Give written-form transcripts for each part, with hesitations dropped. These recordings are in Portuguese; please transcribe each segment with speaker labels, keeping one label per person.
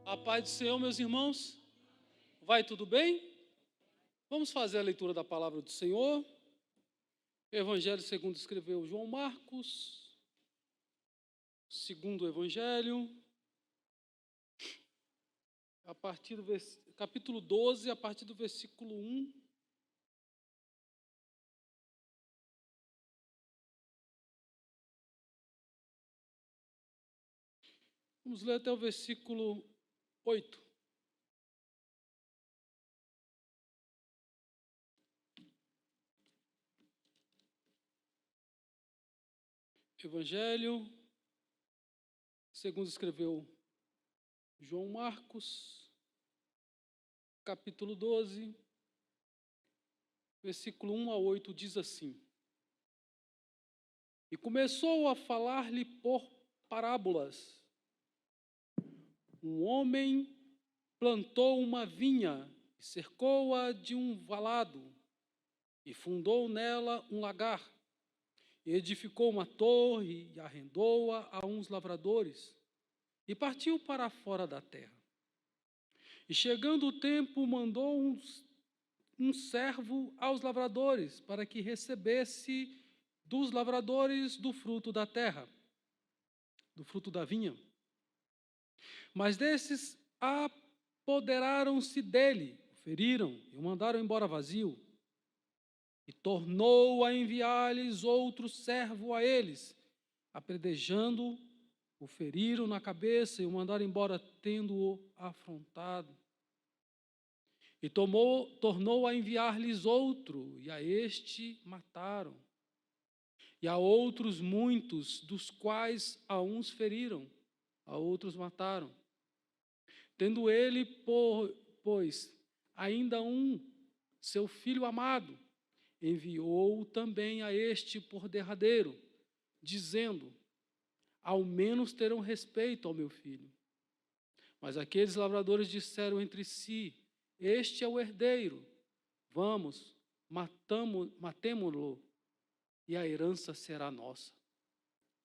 Speaker 1: A paz do Senhor, meus irmãos. Vai tudo bem? Vamos fazer a leitura da palavra do Senhor. Evangelho segundo escreveu João Marcos. Segundo o Evangelho. A partir do capítulo 12, a partir do versículo 1. Vamos ler até o versículo 8. Evangelho segundo escreveu João Marcos, capítulo 12, versículo 1 a 8, diz assim: E começou a falar-lhe por parábolas. Um homem plantou uma vinha e cercou-a de um valado e fundou nela um lagar. E edificou uma torre e arrendou-a a uns lavradores e partiu para fora da terra. E chegando o tempo, mandou um servo aos lavradores para que recebesse dos lavradores do fruto da terra, do fruto da vinha. Mas desses apoderaram-se dele, o feriram e o mandaram embora vazio. E tornou a enviar-lhes outro servo a eles, apredejando, o feriram na cabeça e o mandaram embora, tendo-o afrontado. E tornou a enviar-lhes outro, e a este mataram. E a outros muitos, dos quais a uns feriram, a outros mataram. Tendo ele, pois, ainda seu filho amado, enviou também a este por derradeiro, dizendo: ao menos terão respeito ao meu filho. Mas aqueles lavradores disseram entre si: este é o herdeiro, vamos, matemo-lo, e a herança será nossa.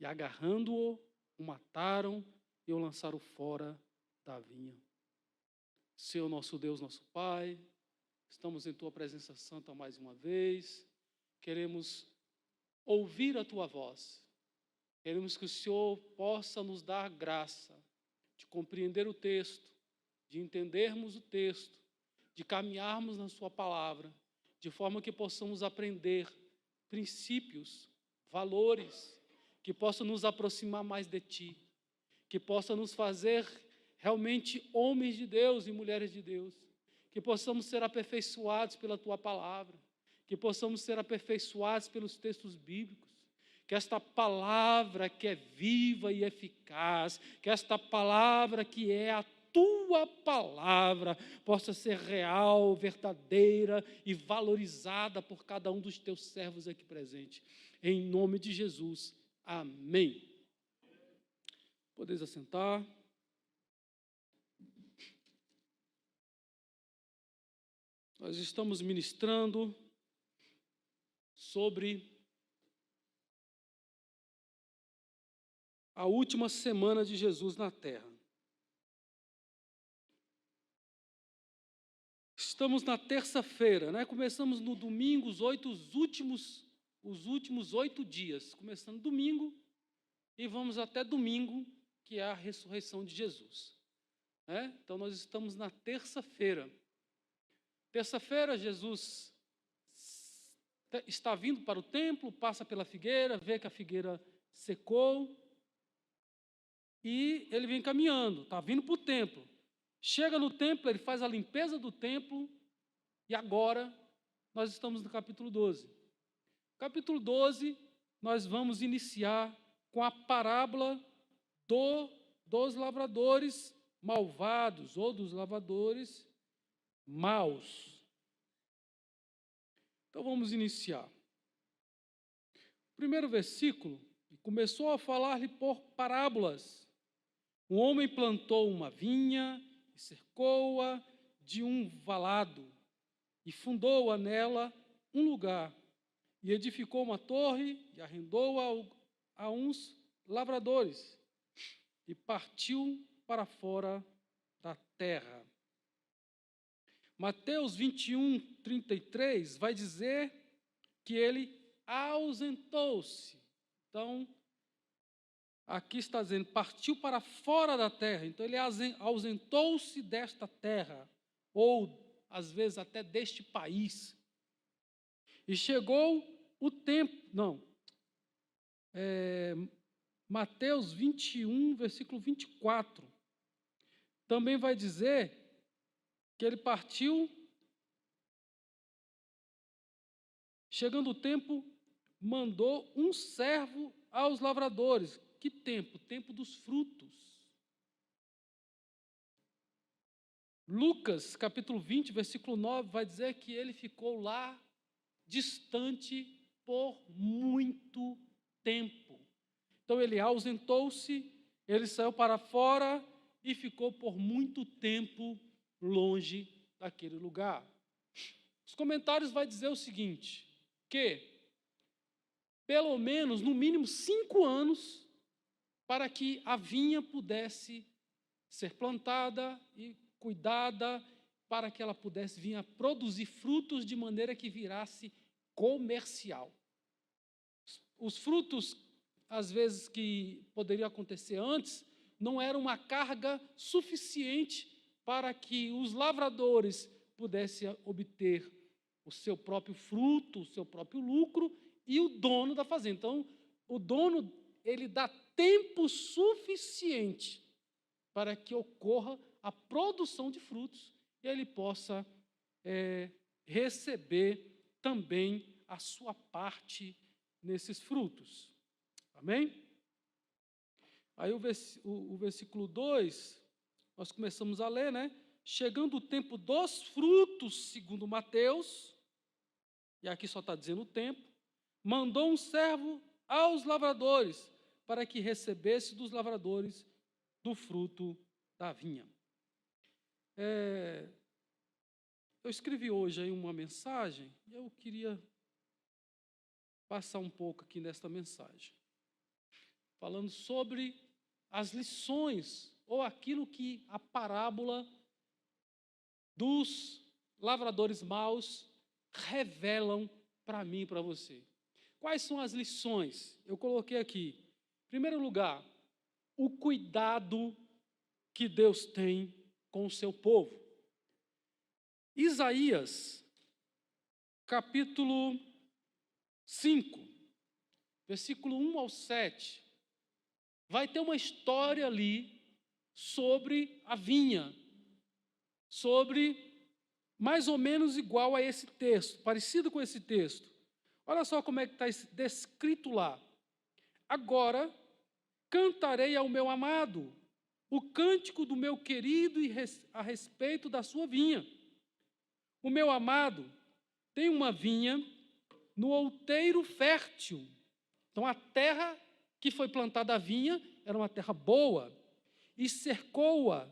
Speaker 1: E agarrando-o, o mataram e o lançaram fora da vinha. Senhor nosso Deus, nosso Pai, estamos em Tua presença santa mais uma vez, queremos ouvir a Tua voz, queremos que o Senhor possa nos dar graça de compreender o texto, de entendermos o texto, de caminharmos na Sua palavra, de forma que possamos aprender princípios, valores, que possam nos aproximar mais de Ti, que possa nos fazer realmente homens de Deus e mulheres de Deus, que possamos ser aperfeiçoados pela Tua palavra, que possamos ser aperfeiçoados pelos textos bíblicos, que esta palavra que é viva e eficaz, que esta palavra que é a Tua palavra possa ser real, verdadeira e valorizada por cada um dos Teus servos aqui presentes. Em nome de Jesus, amém. Podeis assentar. Nós estamos ministrando sobre a última semana de Jesus na terra. Estamos na terça-feira, né? Começamos no domingo, os últimos 8 dias. Começando domingo e vamos até domingo, que é a ressurreição de Jesus. Né? Então, nós estamos na terça-feira. Terça-feira, Jesus está vindo para o templo, passa pela figueira, vê que a figueira secou e ele vem caminhando, está vindo para o templo. Chega no templo, ele faz a limpeza do templo e agora nós estamos no capítulo 12. Capítulo 12, nós vamos iniciar com a parábola dos lavradores malvados ou dos lavradores maus. Então vamos iniciar. Primeiro versículo, começou a falar-lhe por parábolas. Um homem plantou uma vinha e cercou-a de um valado e fundou-a nela um lugar e edificou uma torre e arrendou-a a uns lavradores e partiu para fora da terra. Mateus 21, 33 vai dizer que ele ausentou-se. Então, aqui está dizendo, partiu para fora da terra. Então, ele ausentou-se desta terra, ou às vezes até deste país. E chegou o tempo, Mateus 21, versículo 24, também vai dizer que ele partiu, chegando o tempo, mandou um servo aos lavradores. Que tempo? O tempo dos frutos. Lucas, capítulo 20, versículo 9, vai dizer que ele ficou lá, distante, por muito tempo. Então, ele ausentou-se, ele saiu para fora e ficou por muito tempo longe daquele lugar. Os comentários vão dizer o seguinte, que pelo menos, no mínimo, 5 anos para que a vinha pudesse ser plantada e cuidada, para que ela pudesse vir a produzir frutos de maneira que virasse comercial. Os frutos, às vezes, que poderia acontecer antes, não era uma carga suficiente para que os lavradores pudessem obter o seu próprio fruto, o seu próprio lucro, e o dono da fazenda. Então, o dono, ele dá tempo suficiente para que ocorra a produção de frutos e ele possa receber também a sua parte nesses frutos. Amém? Aí o versículo 2, nós começamos a ler, né? Chegando o tempo dos frutos, segundo Mateus, e aqui só está dizendo o tempo, mandou um servo aos lavradores, para que recebesse dos lavradores do fruto da vinha. Eu escrevi hoje aí uma mensagem, e eu queria passar um pouco aqui nesta mensagem, falando sobre as lições, ou aquilo que a parábola dos lavradores maus revelam para mim e para você. Quais são as lições? Eu coloquei aqui. Em primeiro lugar, o cuidado que Deus tem com o seu povo. Isaías, capítulo 5, versículo 1 ao 7, vai ter uma história ali sobre a vinha, sobre mais ou menos igual a esse texto, parecido com esse texto. Olha só como é que está descrito lá. Agora cantarei ao meu amado o cântico do meu querido a respeito da sua vinha. O meu amado tem uma vinha no outeiro fértil. Então, a terra que foi plantada a vinha era uma terra boa, e cercou-a,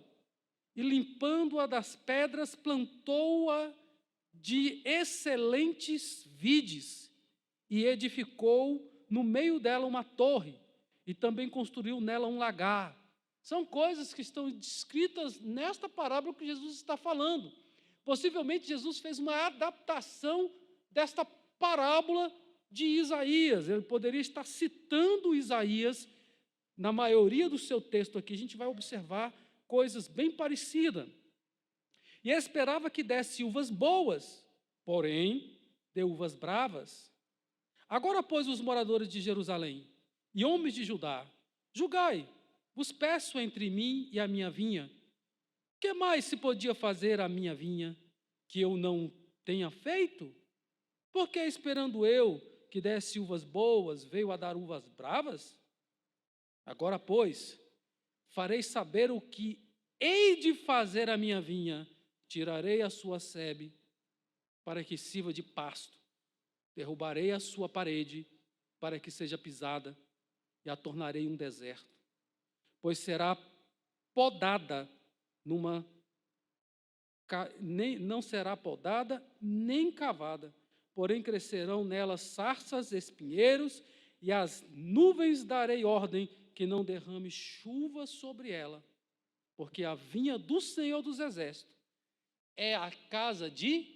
Speaker 1: e limpando-a das pedras, plantou-a de excelentes vides, e edificou no meio dela uma torre, e também construiu nela um lagar. São coisas que estão descritas nesta parábola que Jesus está falando. Possivelmente Jesus fez uma adaptação desta parábola de Isaías. Ele poderia estar citando Isaías. Na maioria do seu texto aqui, a gente vai observar coisas bem parecidas. E esperava que desse uvas boas, porém, deu uvas bravas. Agora, pois, os moradores de Jerusalém e homens de Judá, julgai, vos peço entre mim e a minha vinha. Que mais se podia fazer à minha vinha que eu não tenha feito? Porque esperando eu que desse uvas boas, veio a dar uvas bravas? Agora, pois, farei saber o que hei de fazer à minha vinha. Tirarei a sua sebe para que sirva de pasto. Derrubarei a sua parede para que seja pisada e a tornarei um deserto. Pois será podada não será podada nem cavada, porém crescerão nela sarças, espinheiros, e as nuvens darei ordem que não derrame chuva sobre ela. porque a vinha do Senhor dos Exércitos é a casa de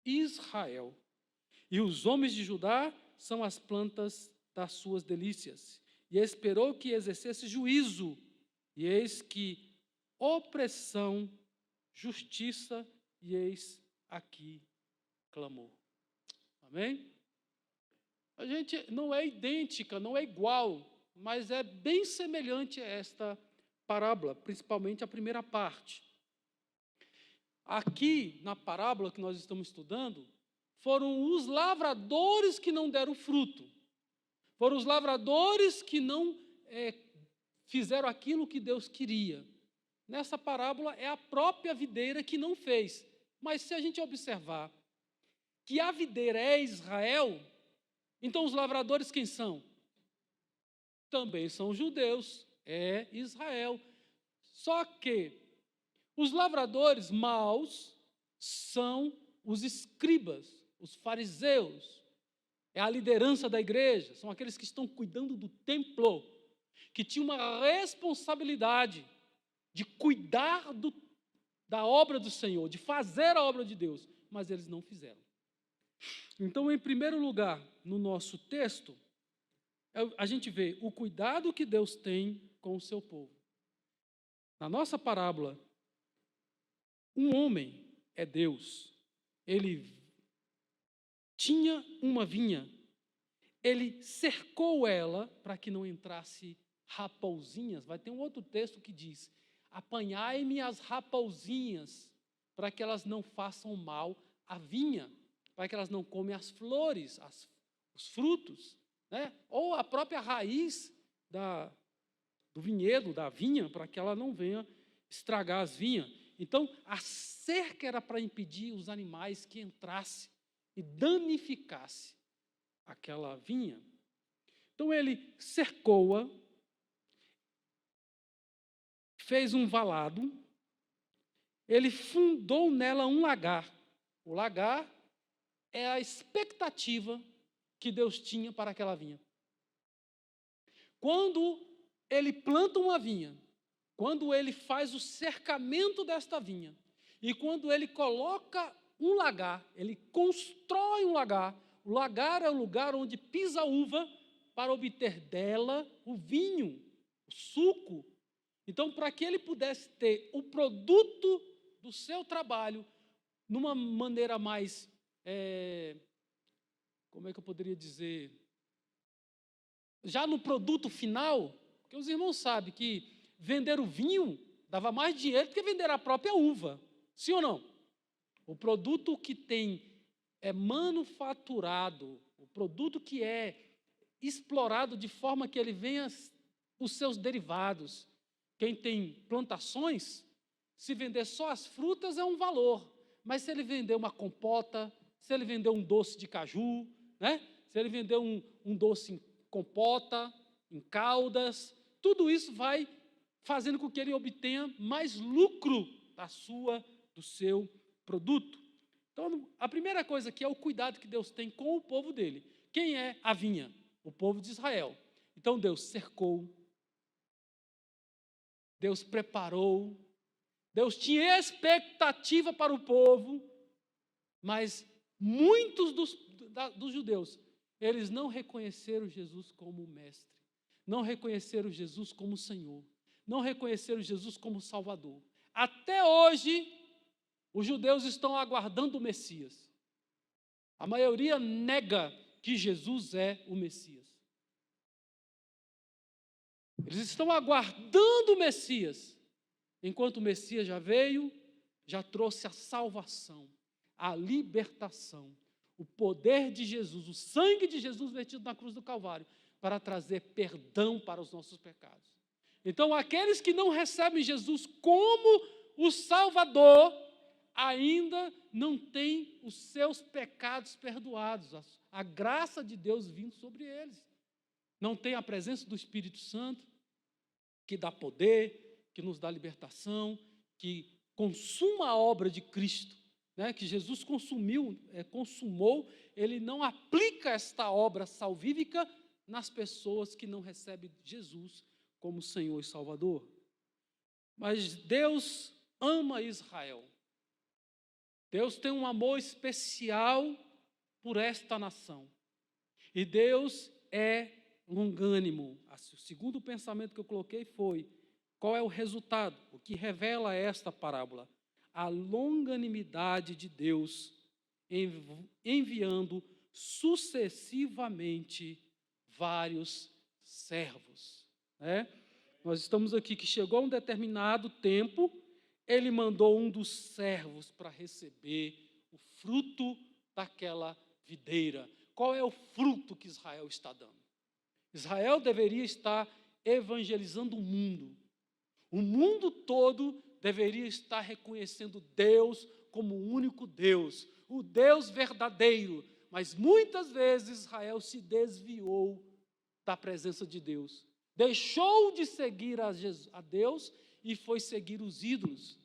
Speaker 1: Israel, e os homens de Judá são as plantas das suas delícias. E esperou que exercesse juízo, e eis que opressão, justiça, e eis aqui clamou. Amém? A gente não é idêntica, não é igual, mas é bem semelhante a esta parábola, principalmente a primeira parte. Aqui, na parábola que nós estamos estudando, foram os lavradores que não deram fruto. Foram os lavradores que não fizeram aquilo que Deus queria. Nessa parábola é a própria videira que não fez. Mas se a gente observar que a videira é Israel, então os lavradores quem são? Também são judeus, é Israel. Só que os lavradores maus são os escribas, os fariseus, é a liderança da igreja, são aqueles que estão cuidando do templo, que tinham uma responsabilidade de cuidar da obra do Senhor, de fazer a obra de Deus, mas eles não fizeram. Então, em primeiro lugar, no nosso texto, a gente vê o cuidado que Deus tem com o seu povo. Na nossa parábola, um homem é Deus, ele tinha uma vinha, ele cercou ela para que não entrasse raposinhas. Vai ter um outro texto que diz: apanhai-me as raposinhas, para que elas não façam mal à vinha, para que elas não comem as flores, os frutos, né? Ou a própria raiz do vinhedo, da vinha, para que ela não venha estragar as vinhas. Então, a cerca era para impedir os animais que entrassem e danificassem aquela vinha. Então, ele cercou-a, fez um valado, ele fundou nela um lagar. O lagar é a expectativa que Deus tinha para aquela vinha. Quando ele planta uma vinha, quando ele faz o cercamento desta vinha, e quando ele coloca um lagar, ele constrói um lagar, o lagar é o lugar onde pisa a uva para obter dela o vinho, o suco. Então, para que ele pudesse ter o produto do seu trabalho, numa maneira mais, como é que eu poderia dizer, já no produto final, porque os irmãos sabem que vender o vinho dava mais dinheiro do que vender a própria uva, sim ou não? O produto que é manufaturado, o produto que é explorado de forma que ele venha os seus derivados. Quem tem plantações, se vender só as frutas é um valor, mas se ele vender uma compota, se ele vender um doce de caju, né? Se ele vender um doce em compota, em caldas, tudo isso vai fazendo com que ele obtenha mais lucro do seu produto. Então, a primeira coisa aqui é o cuidado que Deus tem com o povo dele. Quem é a vinha? O povo de Israel. Então, Deus cercou, Deus preparou, Deus tinha expectativa para o povo, mas muitos dos judeus, eles não reconheceram Jesus como mestre, não reconheceram Jesus como Senhor, não reconheceram Jesus como Salvador. Até hoje, os judeus estão aguardando o Messias. A maioria nega que Jesus é o Messias. Eles estão aguardando o Messias, enquanto o Messias já veio, já trouxe a salvação, a libertação, o poder de Jesus, o sangue de Jesus vertido na cruz do Calvário, para trazer perdão para os nossos pecados. Então, aqueles que não recebem Jesus como o Salvador, ainda não têm os seus pecados perdoados, a graça de Deus vindo sobre eles. Não tem a presença do Espírito Santo, que dá poder, que nos dá libertação, que consuma a obra de Cristo, né? Que Jesus consumou, ele não aplica esta obra salvífica nas pessoas que não recebem Jesus como Senhor e Salvador. Mas Deus ama Israel. Deus tem um amor especial por esta nação. E Deus é longânimo. O segundo pensamento que eu coloquei foi: qual é o resultado? O que revela esta parábola? A longanimidade de Deus enviando sucessivamente vários servos. Né? Nós estamos aqui que chegou a um determinado tempo, ele mandou um dos servos para receber o fruto daquela videira. Qual é o fruto que Israel está dando? Israel deveria estar evangelizando o mundo. O mundo todo deveria estar reconhecendo Deus como o único Deus, o Deus verdadeiro. Mas muitas vezes Israel se desviou da presença de Deus. Deixou de seguir a Deus e foi seguir os ídolos.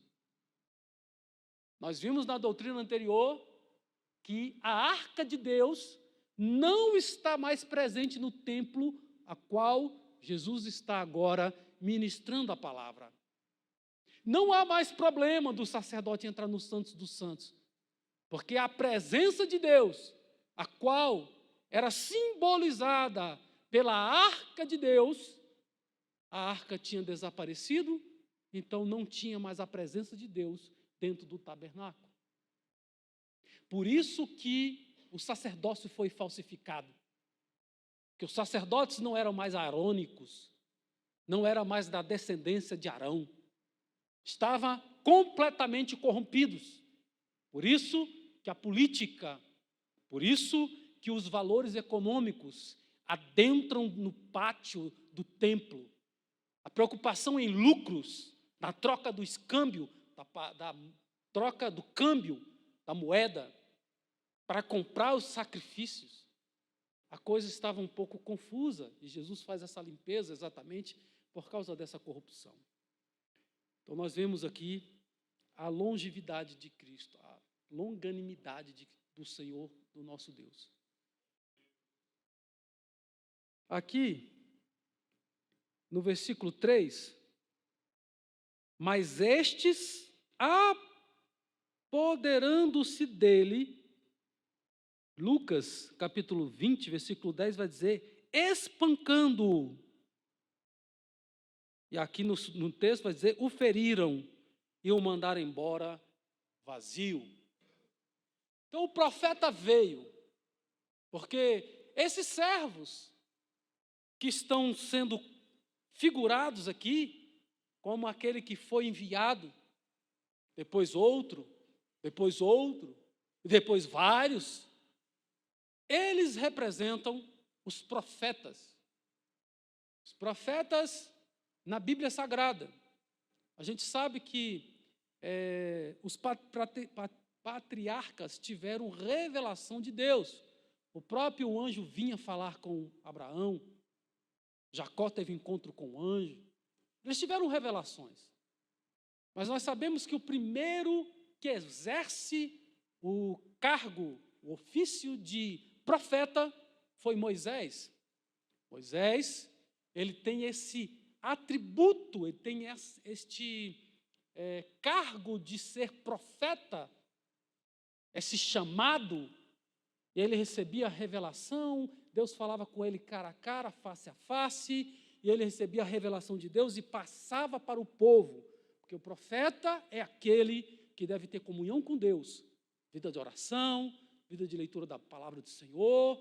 Speaker 1: Nós vimos na doutrina anterior que a arca de Deus não está mais presente no templo a qual Jesus está agora ministrando a palavra. Não há mais problema do sacerdote entrar no Santos dos Santos, porque a presença de Deus, a qual era simbolizada pela arca de Deus, a arca tinha desaparecido, então não tinha mais a presença de Deus dentro do tabernáculo. Por isso que o sacerdócio foi falsificado. Que os sacerdotes não eram mais arônicos, não eram mais da descendência de Arão. Estavam completamente corrompidos. Por isso que a política, por isso que os valores econômicos adentram no pátio do templo. A preocupação em lucros, na troca do escâmbio, da troca do câmbio da moeda, para comprar os sacrifícios. A coisa estava um pouco confusa e Jesus faz essa limpeza exatamente por causa dessa corrupção. Então nós vemos aqui a longevidade de Cristo, a longanimidade do Senhor, do nosso Deus. Aqui, no versículo 3, mas estes, apoderando-se dele, Lucas, capítulo 20, versículo 10, vai dizer, espancando-o. E aqui no texto vai dizer, o feriram e o mandaram embora vazio. Então o profeta veio, porque esses servos que estão sendo figurados aqui, como aquele que foi enviado, depois outro, depois vários, eles representam os profetas. Os profetas na Bíblia Sagrada. A gente sabe que os patriarcas tiveram revelação de Deus. O próprio anjo vinha falar com Abraão, Jacó teve encontro com o anjo. Eles tiveram revelações. Mas nós sabemos que o primeiro que exerce o cargo, o ofício de profeta, foi Moisés. Moisés, ele tem esse atributo, ele tem este cargo de ser profeta, esse chamado. Ele recebia a revelação, Deus falava com ele cara a cara, face a face, e ele recebia a revelação de Deus e passava para o povo, porque o profeta é aquele que deve ter comunhão com Deus, vida de oração, vida de leitura da palavra do Senhor,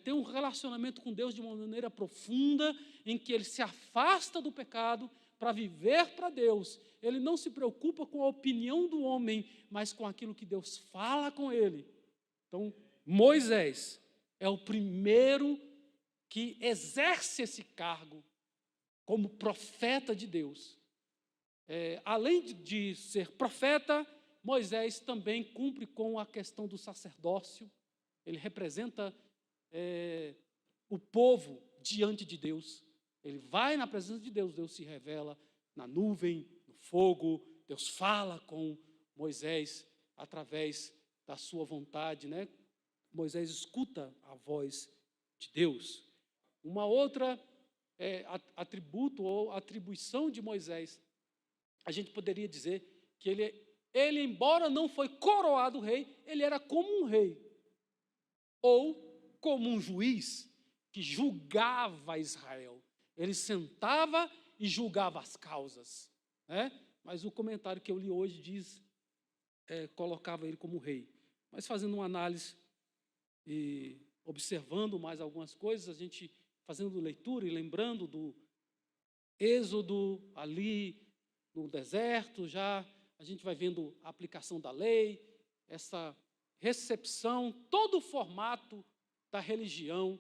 Speaker 1: ter um relacionamento com Deus de uma maneira profunda, em que ele se afasta do pecado para viver para Deus. Ele não se preocupa com a opinião do homem, mas com aquilo que Deus fala com ele. Então, Moisés é o primeiro que exerce esse cargo como profeta de Deus. Além de ser profeta, Moisés também cumpre com a questão do sacerdócio. Ele representa o povo diante de Deus. Ele vai na presença de Deus, Deus se revela na nuvem, no fogo, Deus fala com Moisés através da sua vontade, Moisés escuta a voz de Deus. Uma outra atributo ou atribuição de Moisés a gente poderia dizer que ele, embora não foi coroado rei, ele era como um rei, ou como um juiz que julgava Israel. Ele sentava e julgava as causas, né? Mas o comentário que eu li hoje colocava ele como rei. Mas fazendo uma análise e observando mais algumas coisas, a gente fazendo leitura e lembrando do Êxodo ali no deserto, já a gente vai vendo a aplicação da lei, essa recepção, todo o formato da religião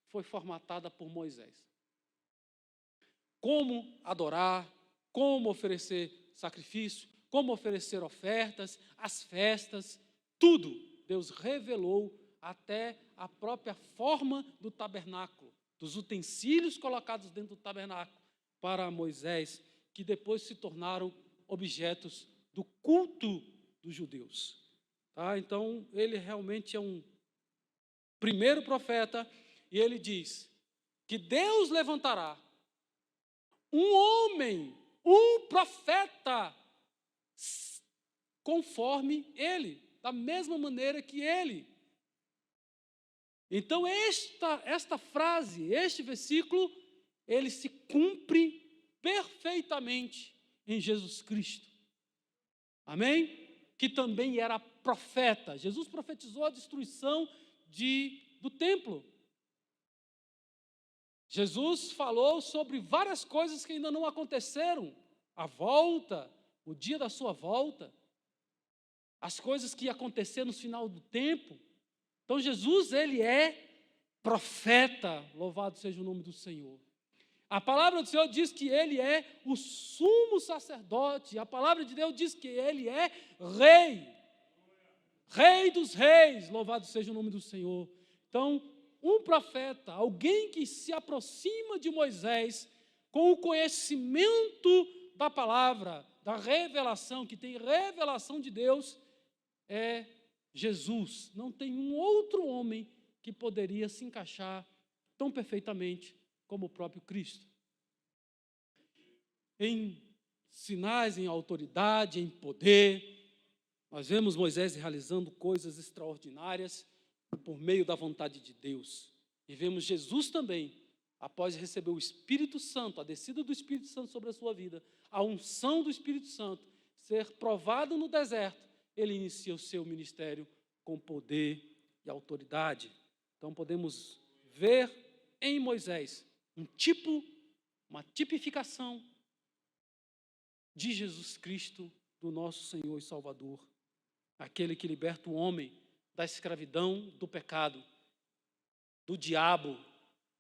Speaker 1: foi formatada por Moisés. Como adorar, como oferecer sacrifício, como oferecer ofertas, as festas, tudo Deus revelou, até a própria forma do tabernáculo, dos utensílios colocados dentro do tabernáculo para Moisés, que depois se tornaram objetos do culto dos judeus. Tá? Então, ele realmente é um primeiro profeta, e ele diz que Deus levantará um homem, um profeta, conforme ele, da mesma maneira que ele. Então, esta frase, este versículo, ele se cumpre perfeitamente em Jesus Cristo. Amém? Que também era profeta. Jesus profetizou a destruição do templo. Jesus falou sobre várias coisas que ainda não aconteceram. A volta, o dia da sua volta, as coisas que iam acontecer no final do tempo. Então, Jesus, ele é profeta, louvado seja o nome do Senhor. A palavra do Senhor diz que ele é o sumo sacerdote. A palavra de Deus diz que ele é rei. Rei dos reis, louvado seja o nome do Senhor. Então, um profeta, alguém que se aproxima de Moisés com o conhecimento da palavra, da revelação, que tem revelação de Deus, é Jesus. Não tem um outro homem que poderia se encaixar tão perfeitamente como o próprio Cristo. Em sinais, em autoridade, em poder, nós vemos Moisés realizando coisas extraordinárias por meio da vontade de Deus. E vemos Jesus também, após receber o Espírito Santo, a descida do Espírito Santo sobre a sua vida, a unção do Espírito Santo, ser provado no deserto, ele inicia o seu ministério com poder e autoridade. Então podemos ver em Moisés uma tipificação de Jesus Cristo, do nosso Senhor e Salvador, aquele que liberta o homem da escravidão do pecado, do diabo,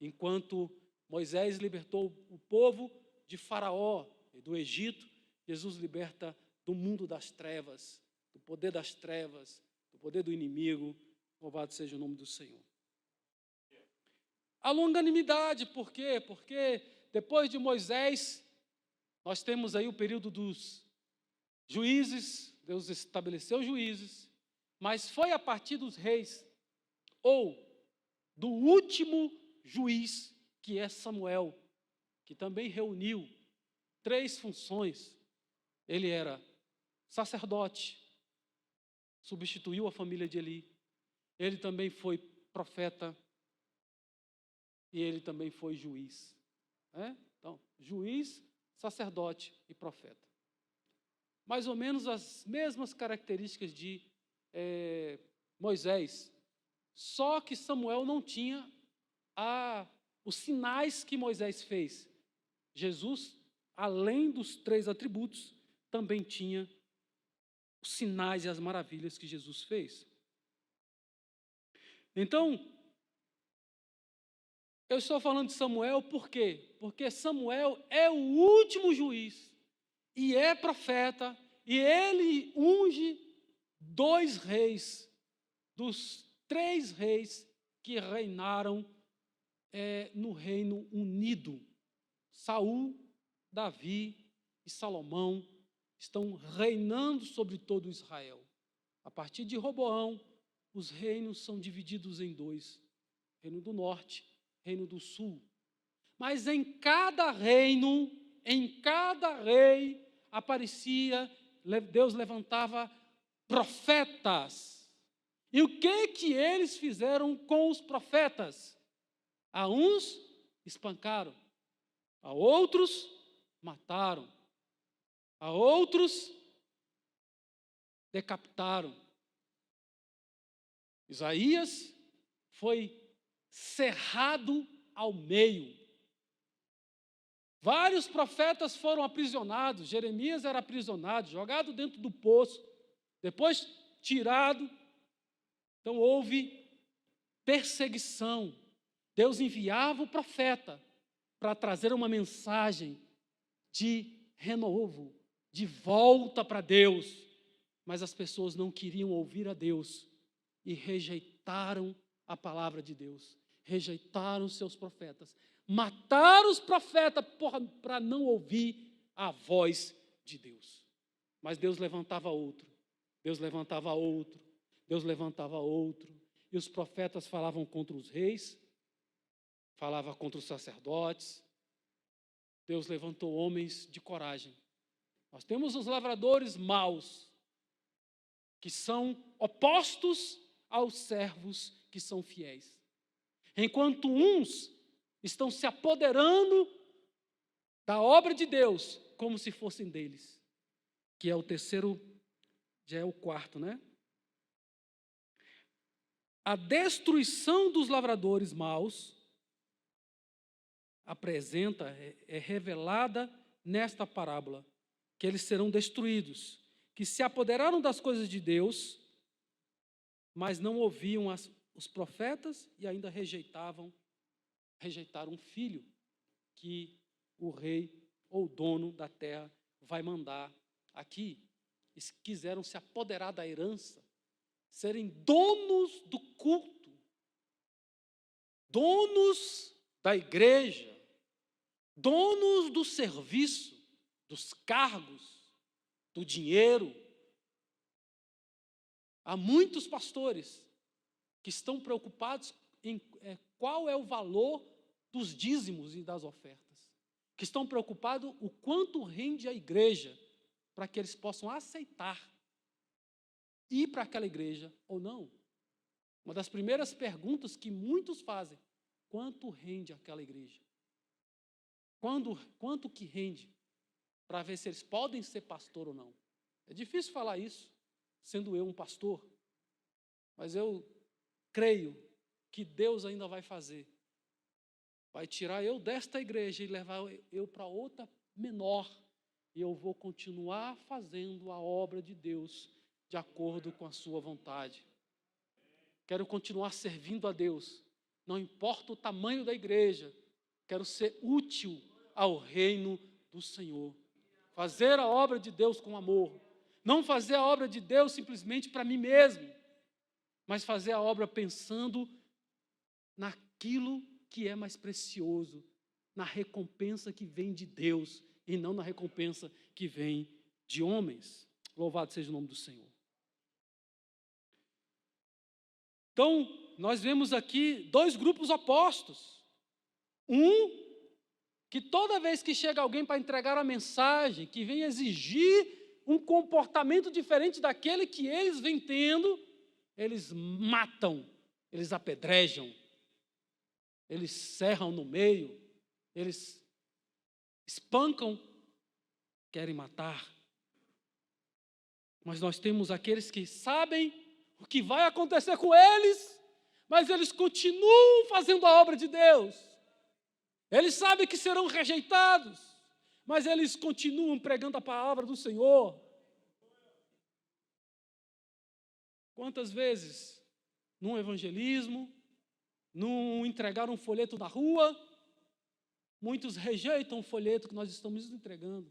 Speaker 1: enquanto Moisés libertou o povo de Faraó e do Egito, Jesus liberta do mundo das trevas, do poder das trevas, do poder do inimigo, louvado seja o nome do Senhor. A longanimidade, por quê? Porque depois de Moisés, nós temos aí o período dos juízes, Deus estabeleceu juízes, mas foi a partir dos reis, ou do último juiz, que é Samuel, que também reuniu 3 funções. Ele era sacerdote, substituiu a família de Eli, ele também foi profeta, e ele também foi juiz. Então, juiz, sacerdote e profeta. Mais ou menos as mesmas características de Moisés, só que Samuel não tinha os sinais que Moisés fez. Jesus, além dos 3 atributos, também tinha os sinais e as maravilhas que Jesus fez. Então, eu estou falando de Samuel por quê? Porque Samuel é o último juiz, e é profeta, e ele unge 2 reis, dos 3 reis que reinaram no reino unido. Saul, Davi e Salomão estão reinando sobre todo Israel. A partir de Roboão, os reinos são divididos em 2, reino do norte, reino do sul. Mas em cada reino, em cada rei, Deus levantava profetas. E o que eles fizeram com os profetas? A uns espancaram, a outros mataram, a outros decapitaram. Isaías foi cerrado ao meio. Vários profetas foram aprisionados. Jeremias era aprisionado, jogado dentro do poço, depois tirado. Então houve perseguição. Deus enviava o profeta para trazer uma mensagem de renovo, de volta para Deus. Mas as pessoas não queriam ouvir a Deus e rejeitaram a palavra de Deus, rejeitaram seus profetas, mataram os profetas para não ouvir a voz de Deus. Mas Deus levantava outro, Deus levantava outro, Deus levantava outro, e os profetas falavam contra os reis, falavam contra os sacerdotes. Deus levantou homens de coragem. Nós temos os lavradores maus, que são opostos aos servos que são fiéis. Enquanto uns estão se apoderando da obra de Deus como se fossem deles, que é o terceiro, já é o quarto, né? A destruição dos lavradores maus é revelada nesta parábola, que eles serão destruídos, que se apoderaram das coisas de Deus, mas não ouviam os profetas e ainda rejeitaram um filho que o rei ou dono da terra vai mandar aqui. Eles quiseram se apoderar da herança, serem donos do culto, donos da igreja, donos do serviço, dos cargos, do dinheiro. Há muitos pastores que estão preocupados em qual é o valor dos dízimos e das ofertas, que estão preocupados o quanto rende a igreja, para que eles possam aceitar ir para aquela igreja ou não. Uma das primeiras perguntas que muitos fazem: quanto rende aquela igreja? Quanto que rende? Para ver se eles podem ser pastor ou não. É difícil falar isso, sendo eu um pastor, mas eu creio que Deus ainda vai fazer. Vai tirar eu desta igreja e levar eu para outra menor, e eu vou continuar fazendo a obra de Deus de acordo com a sua vontade. Quero continuar servindo a Deus, não importa o tamanho da igreja, quero ser útil ao reino do Senhor. Fazer a obra de Deus com amor. Não fazer a obra de Deus simplesmente para mim mesmo, mas fazer a obra pensando naquilo que é mais precioso, na recompensa que vem de Deus e não na recompensa que vem de homens. Louvado seja o nome do Senhor. Então, nós vemos aqui dois grupos opostos. Um, que toda vez que chega alguém para entregar a mensagem, que vem exigir um comportamento diferente daquele que eles vêm tendo, eles matam, eles apedrejam, eles serram no meio, eles espancam, querem matar. Mas nós temos aqueles que sabem o que vai acontecer com eles, mas eles continuam fazendo a obra de Deus. Eles sabem que serão rejeitados, mas eles continuam pregando a palavra do Senhor. Quantas vezes, num evangelismo, num entregar um folheto na rua, muitos rejeitam o folheto que nós estamos entregando.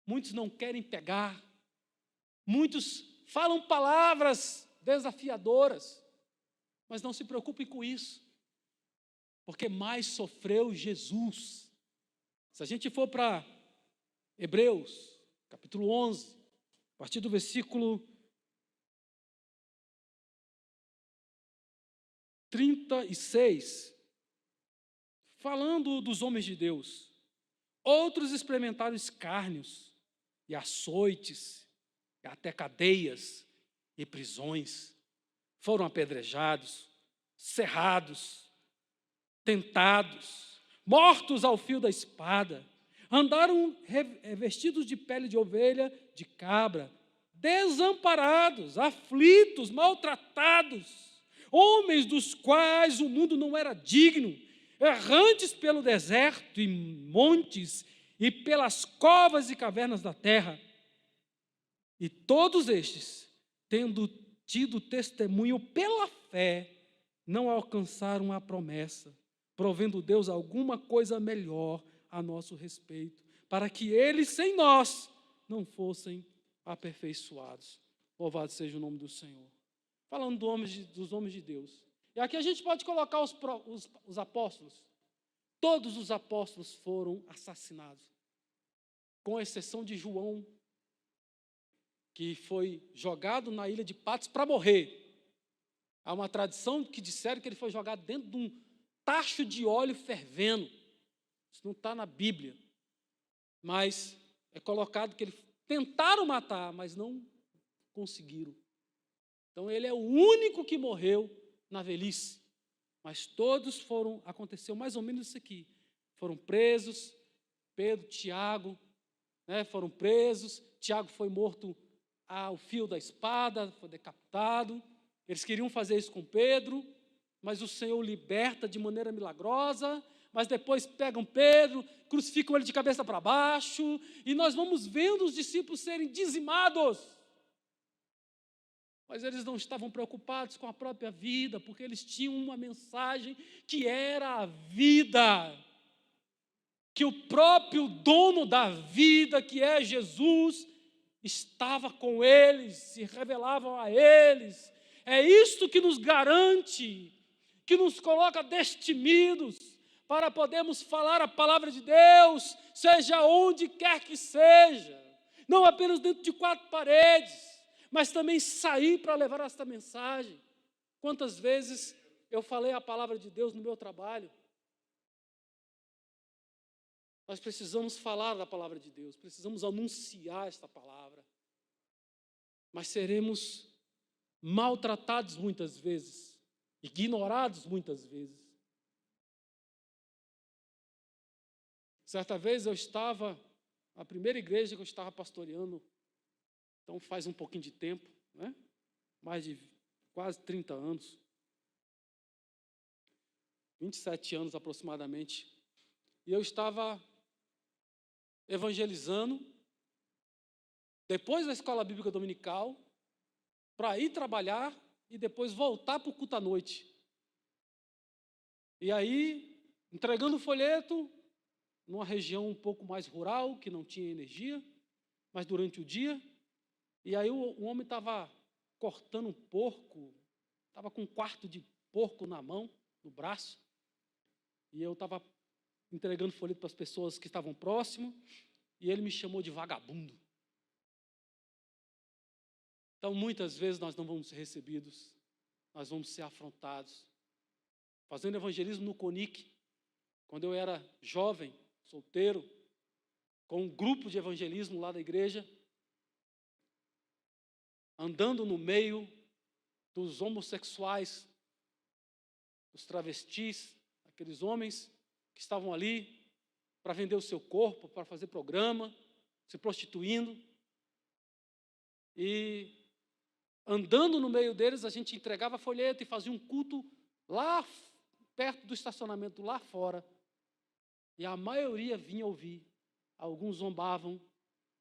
Speaker 1: Muitos não querem pegar. Muitos falam palavras desafiadoras, mas não se preocupem com isso, porque mais sofreu Jesus. Se a gente for para Hebreus, capítulo 11, a partir do versículo 36, falando dos homens de Deus, outros experimentaram escárnios e açoites, e até cadeias e prisões. Foram apedrejados, cerrados, tentados, mortos ao fio da espada. Andaram revestidos de pele de ovelha, de cabra, desamparados, aflitos, maltratados, homens dos quais o mundo não era digno, errantes pelo deserto e montes e pelas covas e cavernas da terra. E todos estes, tendo tido testemunho pela fé, não alcançaram a promessa, provendo Deus alguma coisa melhor a nosso respeito, para que eles, sem nós, não fossem aperfeiçoados. Louvado seja o nome do Senhor. Falando dos homens de Deus. E aqui a gente pode colocar os apóstolos. Todos os apóstolos foram assassinados, com exceção de João, que foi jogado na ilha de Patmos para morrer. Há uma tradição que disseram que ele foi jogado dentro de um tacho de óleo fervendo. Isso não está na Bíblia. Mas é colocado que eles tentaram matar, mas não conseguiram. Então ele é o único que morreu na velhice. Mas todos aconteceu mais ou menos isso aqui. Foram presos, Pedro, Tiago, foram presos. Tiago foi morto ao fio da espada, foi decapitado. Eles queriam fazer isso com Pedro, mas o Senhor o liberta de maneira milagrosa. Mas depois pegam Pedro, crucificam ele de cabeça para baixo, e nós vamos vendo os discípulos serem dizimados. Mas eles não estavam preocupados com a própria vida, porque eles tinham uma mensagem que era a vida. Que o próprio dono da vida, que é Jesus, estava com eles, se revelava a eles. É isto que nos garante, que nos coloca destemidos, para podermos falar a palavra de Deus, seja onde quer que seja, não apenas dentro de 4 paredes, mas também sair para levar esta mensagem. Quantas vezes eu falei a palavra de Deus no meu trabalho? Nós precisamos falar da palavra de Deus, precisamos anunciar esta palavra, mas seremos maltratados muitas vezes, ignorados muitas vezes. Certa vez eu estava, na primeira igreja que eu estava pastoreando, então faz um pouquinho de tempo, mais de quase 30 anos, 27 anos aproximadamente, e eu estava evangelizando, depois da escola bíblica dominical, para ir trabalhar e depois voltar para o culto à noite. E aí, entregando o folheto, numa região um pouco mais rural, que não tinha energia, mas durante o dia, e aí o homem estava cortando um porco, estava com um quarto de porco na mão, no braço, e eu estava entregando folheto para as pessoas que estavam próximo, e ele me chamou de vagabundo. Então, muitas vezes nós não vamos ser recebidos, nós vamos ser afrontados. Fazendo evangelismo no CONIC, quando eu era jovem, solteiro, com um grupo de evangelismo lá da igreja, andando no meio dos homossexuais, dos travestis, aqueles homens que estavam ali para vender o seu corpo, para fazer programa, se prostituindo. E andando no meio deles, a gente entregava folheto e fazia um culto lá perto do estacionamento, lá fora. E a maioria vinha ouvir. Alguns zombavam,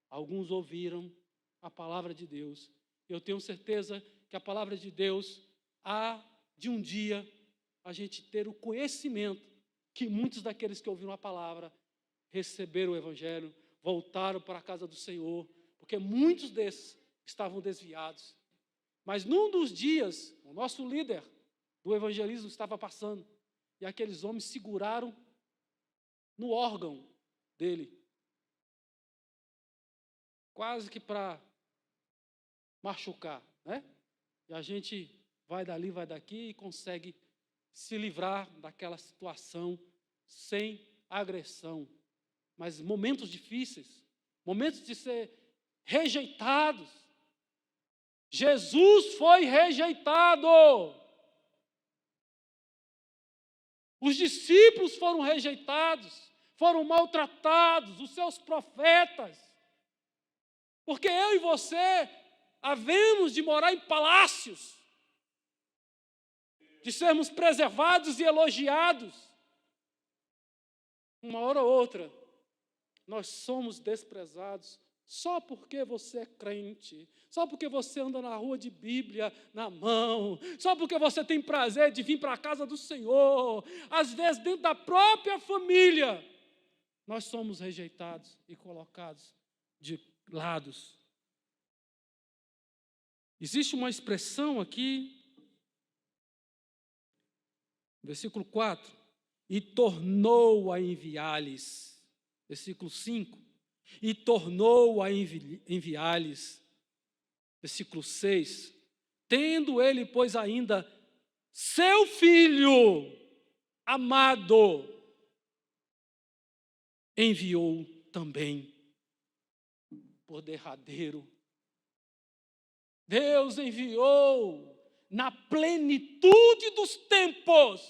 Speaker 1: alguns ouviram a palavra de Deus. Eu tenho certeza que a palavra de Deus há de um dia a gente ter o conhecimento que muitos daqueles que ouviram a palavra receberam o evangelho, voltaram para a casa do Senhor, porque muitos desses estavam desviados. Mas num dos dias, o nosso líder do evangelismo estava passando, e aqueles homens seguraram no órgão dele, quase que para machucar, E a gente vai dali, vai daqui e consegue se livrar daquela situação sem agressão. Mas momentos difíceis, momentos de ser rejeitados. Jesus foi rejeitado. Os discípulos foram rejeitados, foram maltratados, os seus profetas. Porque eu e você havemos de morar em palácios, de sermos preservados e elogiados. Uma hora ou outra, nós somos desprezados só porque você é crente, só porque você anda na rua de Bíblia na mão, só porque você tem prazer de vir para a casa do Senhor. Às vezes, dentro da própria família, nós somos rejeitados e colocados de lados. Existe uma expressão aqui, versículo 4, e tornou a enviar-lhes. Versículo 5, e tornou a enviar-lhes. Versículo 6, tendo ele, pois, ainda seu filho amado, enviou também por derradeiro. Deus enviou na plenitude dos tempos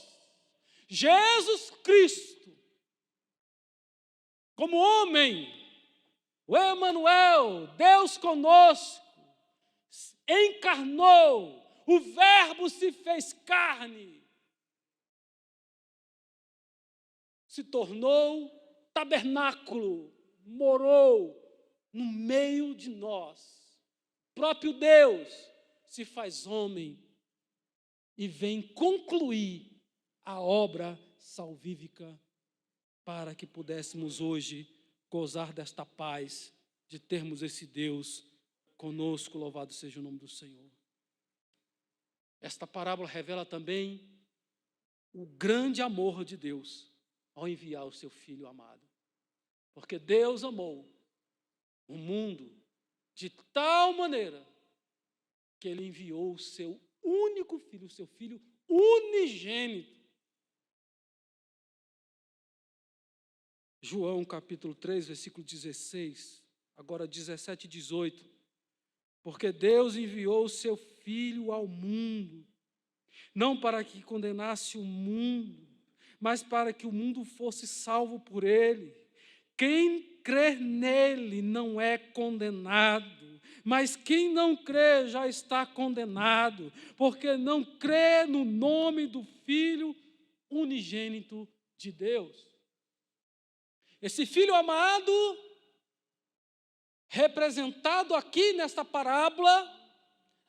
Speaker 1: Jesus Cristo como homem, o Emanuel, Deus conosco, encarnou, o Verbo se fez carne, se tornou tabernáculo, morou no meio de nós. O próprio Deus se faz homem e vem concluir a obra salvífica para que pudéssemos hoje gozar desta paz, de termos esse Deus conosco, louvado seja o nome do Senhor. Esta parábola revela também o grande amor de Deus ao enviar o seu Filho amado. Porque Deus amou o mundo de tal maneira que Ele enviou o seu único Filho, o seu Filho unigênito. João capítulo 3, versículo 16, agora 17 e 18. Porque Deus enviou o seu Filho ao mundo, não para que condenasse o mundo, mas para que o mundo fosse salvo por ele. Quem crer nele não é condenado, mas quem não crê já está condenado, porque não crê no nome do Filho unigênito de Deus. Esse Filho amado, representado aqui nesta parábola,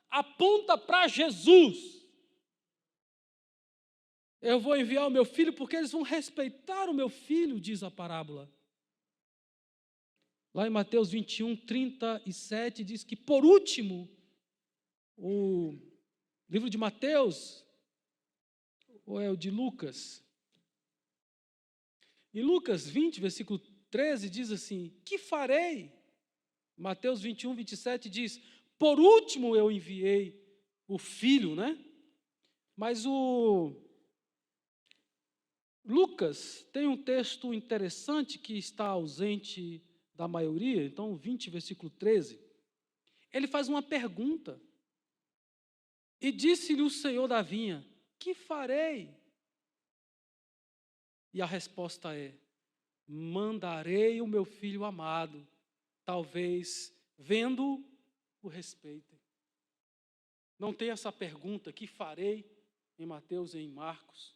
Speaker 1: aponta para Jesus. Eu vou enviar o meu filho porque eles vão respeitar o meu filho, diz a parábola. Lá em Mateus 21, 37, diz que, por último, o livro de Mateus, ou é o de Lucas? Em Lucas 20, versículo 13, diz assim: que farei? Mateus 21, 27 diz: por último eu enviei o filho, né? Mas o Lucas tem um texto interessante que está ausente da maioria, então 20, versículo 13. Ele faz uma pergunta. E disse-lhe o Senhor da vinha: que farei? E a resposta é: mandarei o meu filho amado, talvez vendo o respeitem. Não tem essa pergunta, que farei, em Mateus e em Marcos.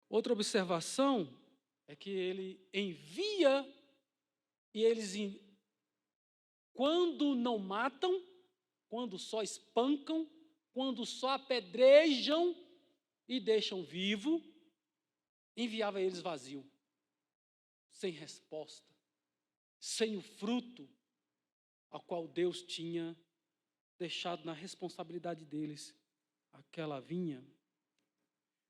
Speaker 1: Outra observação é que ele envia e eles, quando não matam, quando só espancam, quando só apedrejam e deixam vivo, enviava eles vazio, sem resposta, sem o fruto ao qual Deus tinha deixado na responsabilidade deles aquela vinha.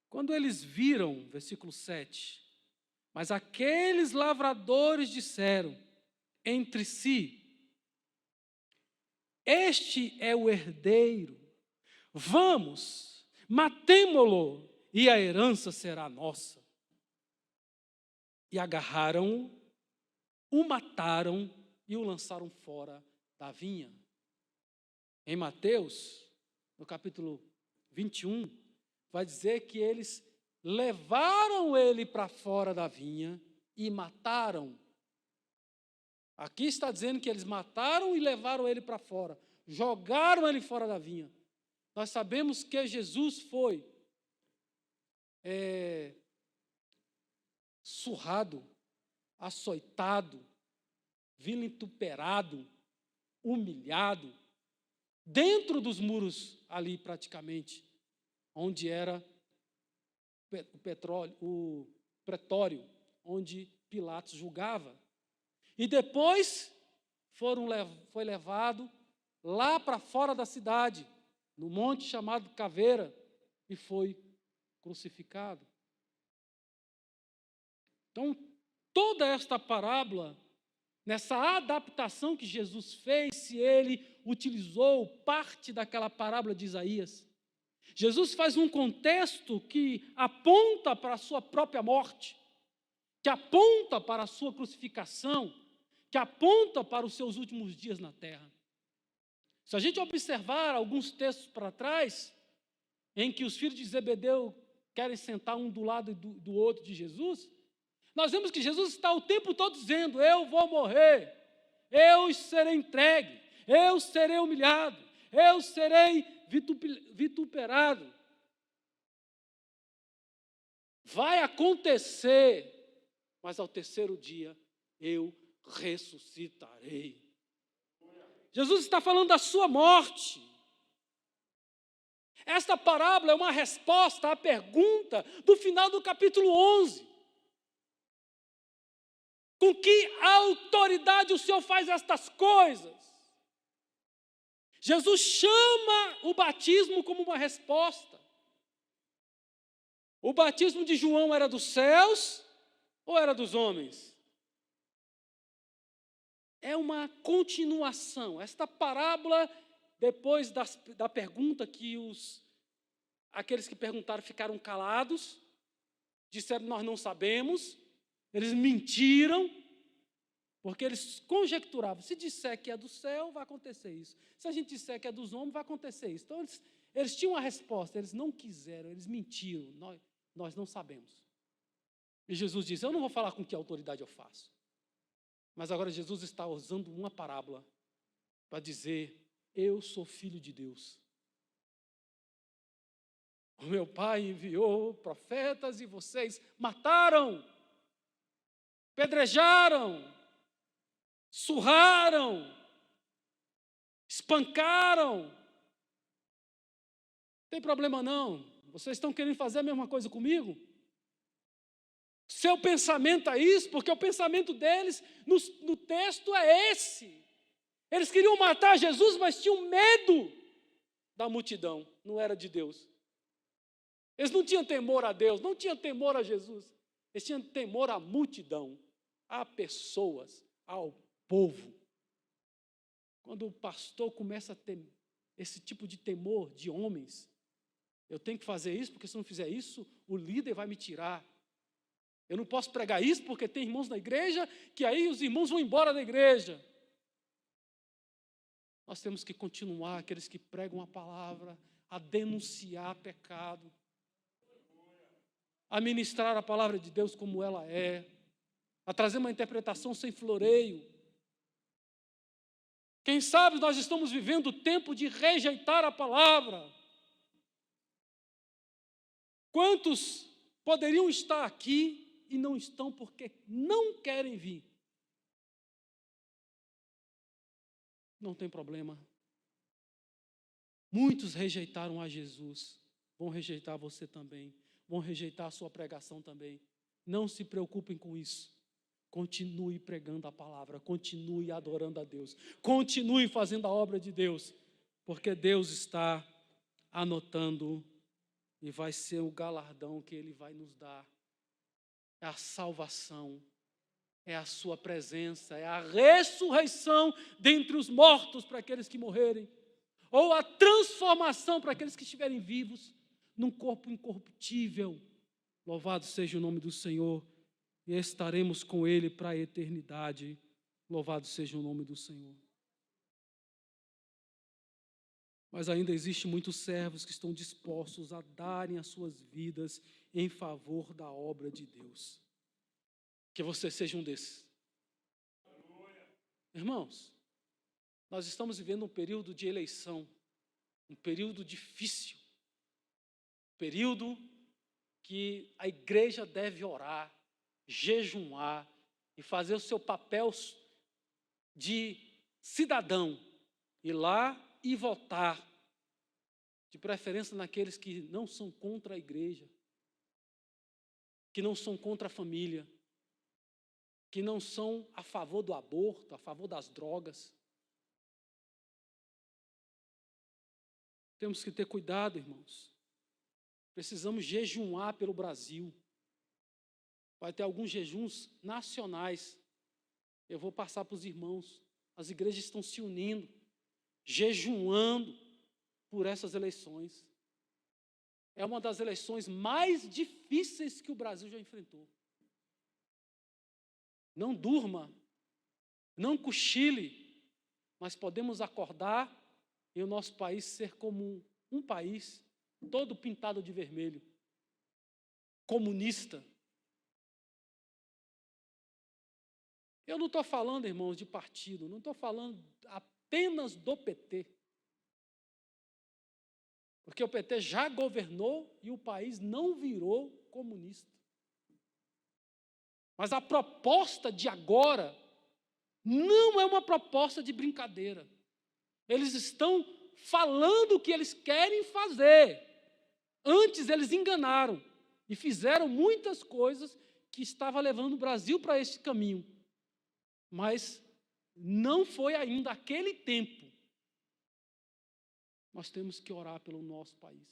Speaker 1: Quando eles viram, versículo 7, mas aqueles lavradores disseram entre si: este é o herdeiro, vamos, matemo-lo, e a herança será nossa. e agarraram-o, o mataram e o lançaram fora da vinha. Em Mateus, no capítulo 21, vai dizer que eles levaram ele para fora da vinha e mataram. Aqui está dizendo que eles mataram e levaram ele para fora, jogaram ele fora da vinha. Nós sabemos que Jesus foi surrado, açoitado, vituperado, humilhado, dentro dos muros ali praticamente, onde era o pretório, onde Pilatos julgava. E depois foi levado lá para fora da cidade, no monte chamado Caveira, e foi crucificado. Então, toda esta parábola, nessa adaptação que Jesus fez, se ele utilizou parte daquela parábola de Isaías, Jesus faz um contexto que aponta para a sua própria morte, que aponta para a sua crucificação, que aponta para os seus últimos dias na terra. Se a gente observar alguns textos para trás, em que os filhos de Zebedeu querem sentar um do lado do outro de Jesus, nós vemos que Jesus está o tempo todo dizendo: eu vou morrer, eu serei entregue, eu serei humilhado, eu serei vituperado. Vai acontecer, mas ao terceiro dia eu ressuscitarei. Jesus está falando da sua morte. Esta parábola é uma resposta à pergunta do final do capítulo 11. Com que autoridade o Senhor faz estas coisas? Jesus chama o batismo como uma resposta. O batismo de João era dos céus ou era dos homens? É uma continuação. Esta parábola, depois da pergunta que aqueles que perguntaram ficaram calados, disseram: nós não sabemos, eles mentiram, porque eles conjecturavam: se disser que é do céu, vai acontecer isso. Se a gente disser que é dos homens, vai acontecer isso. Então, eles tinham uma resposta, eles não quiseram, eles mentiram, nós não sabemos. E Jesus diz: eu não vou falar com que autoridade eu faço. Mas agora Jesus está usando uma parábola para dizer: eu sou filho de Deus. O meu Pai enviou profetas e vocês mataram, pedrejaram, surraram, espancaram. Não tem problema não. Vocês estão querendo fazer a mesma coisa comigo? Seu pensamento é isso, porque o pensamento deles no texto é esse. Eles queriam matar Jesus, mas tinham medo da multidão, não era de Deus. Eles não tinham temor a Deus, não tinham temor a Jesus. Eles tinham temor à multidão, a pessoas, ao povo. Quando o pastor começa a ter esse tipo de temor de homens, eu tenho que fazer isso, porque se não fizer isso, o líder vai me tirar. Eu não posso pregar isso porque tem irmãos na igreja, que aí os irmãos vão embora da igreja. Nós temos que continuar, aqueles que pregam a palavra, a denunciar pecado, a ministrar a palavra de Deus como ela é, a trazer uma interpretação sem floreio. Quem sabe nós estamos vivendo o tempo de rejeitar a palavra. Quantos poderiam estar aqui e não estão porque não querem vir? Não tem problema. Muitos rejeitaram a Jesus, vão rejeitar você também, vão rejeitar a sua pregação também. Não se preocupem com isso. Continue pregando a palavra, continue adorando a Deus, continue fazendo a obra de Deus, porque Deus está anotando e vai ser o galardão que Ele vai nos dar. É a salvação, é a sua presença, é a ressurreição dentre os mortos para aqueles que morrerem, ou a transformação para aqueles que estiverem vivos num corpo incorruptível. Louvado seja o nome do Senhor. e estaremos com Ele para a eternidade. Louvado seja o nome do Senhor. Mas ainda existem muitos servos que estão dispostos a darem as suas vidas em favor da obra de Deus. Que você seja um desses. Irmãos, nós estamos vivendo um período de eleição, um período difícil, um período que a igreja deve orar, jejuar e fazer o seu papel de cidadão, ir lá e votar, de preferência naqueles que não são contra a igreja, que não são contra a família, que não são a favor do aborto, a favor das drogas. Temos que ter cuidado, irmãos. Precisamos jejuar pelo Brasil. Vai ter alguns jejuns nacionais. Eu vou passar para os irmãos. As igrejas estão se unindo, jejuando por essas eleições. É uma das eleições mais difíceis que o Brasil já enfrentou. Não durma, não cochile, mas podemos acordar e o nosso país ser como um país todo pintado de vermelho, comunista. Eu não estou falando, irmãos, de partido, não estou falando apenas do PT. Porque o PT já governou e o país não virou comunista. Mas a proposta de agora não é uma proposta de brincadeira. Eles estão falando o que eles querem fazer. Antes eles enganaram e fizeram muitas coisas que estavam levando o Brasil para esse caminho. Mas não foi ainda aquele tempo. Nós temos que orar pelo nosso país.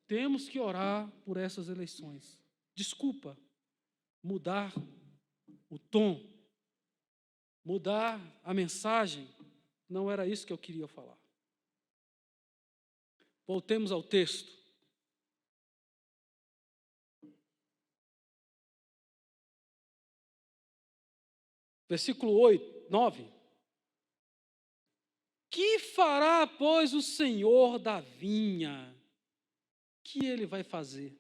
Speaker 1: Temos que orar por essas eleições. Desculpa, mudar o tom, mudar a mensagem, não era isso que eu queria falar. Voltemos ao texto. Versículo 9. Que fará, pois, o Senhor da vinha? Que ele vai fazer?